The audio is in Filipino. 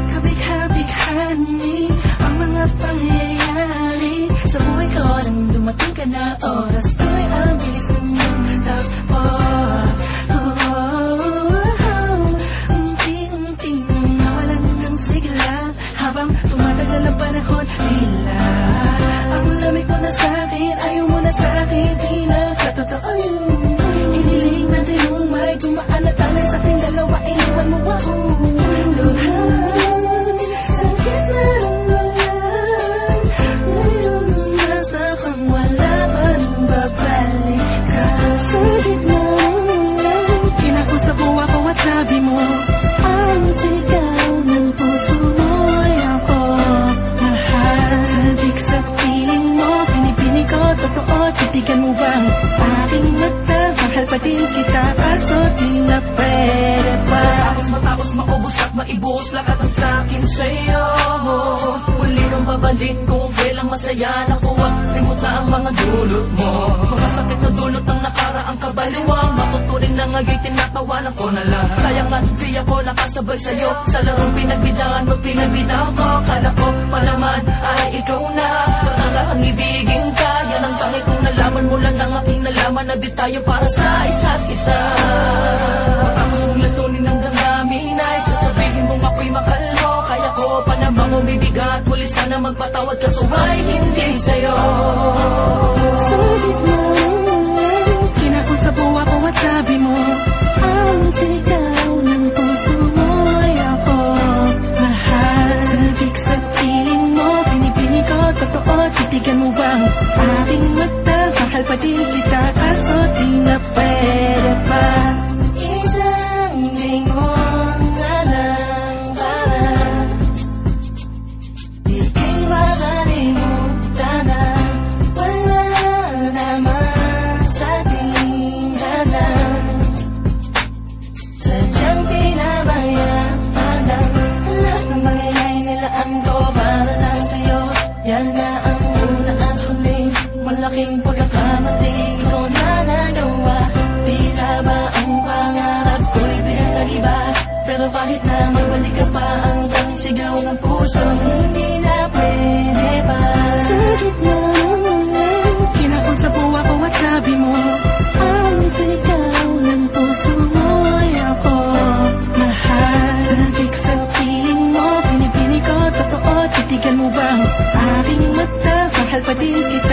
Kabig-kabighanin ang mga pangyayari sa buhay ko nang dumating ka na. Oras ko'y ang bilis mong takbo. Unti-unti nang nawalan ng sigla habang tumatagal ang panahon. Tila ang lamig mo na sa'kin, ayaw mo na sa'kin, di na katotoo yun. Iniling natin yung may dumaan na talay sa ating dalawa, iniwan mo ako. Sakit na ng walang, ngayon nasa kang wala pa nang babalik ka. Sa gitna ng kinakusap mo ako at sabi mo, ang sigaw ng puso mo'y ako mahal. Sabik sa piling mo, pinipini ko, totoo, titigan mo bang aking mata? Mahal pa din kita, kaso di na pwede pa. Matapos maubos at maibuhos lahat ang sa'kin sa'yo. Muli kang babalik kung kailang masaya na huwag limutan ang mga dulot mo. Mga sakit na dulot ng nakaraang kabaliwang matuturing na nga'y tinatawanan ko na lang. Sayang at di ako nakasabay sa'yo sa larong pinagbidahan mo, pinagbidahan ko. Kala ko palaman ay ikaw na ang ibigin ka. Yan ang tangi kong nalaman mula ng aking nalaman na di tayo para sa isa't isa. Matapos mong lasunin ng damdamin ay sasabihin mong ako'y mahal mo. Kaya ko pa namang umibigat, muli sana magpatawad ka, suway hindi sa'yo. Sa gitna kinakusap mo ako at sabi mo, ang sigaw ng puso mo'y ako mahal. Sabik sa piling mo, pinipini ko, totoo, titigan mo bang aking mata? Mahal pa din kita, kaso di na pwede pa. Isang lingon na lang para di kayo makalimutan na wala naman sa ating lahat. Sadyang pinabayaan lang lahat ng mangyayari nilaan ko para lang sa'yo. Yan na ang una at huling malaking pagkakamali ko na nagawa. Tila ba ang pangarap ko'y pinag-iba? Pero kahit na magbalik ka pa hanggang sigaw ng puso, hindi na pwede pa. Sa gitna kinausap mo ako at sabi mo, ang sigaw ng puso mo'y ako mahal. Sabik sa piling mo, pinipini ko, totoo, titigan mo bang aking mata? Mahal pa din kita,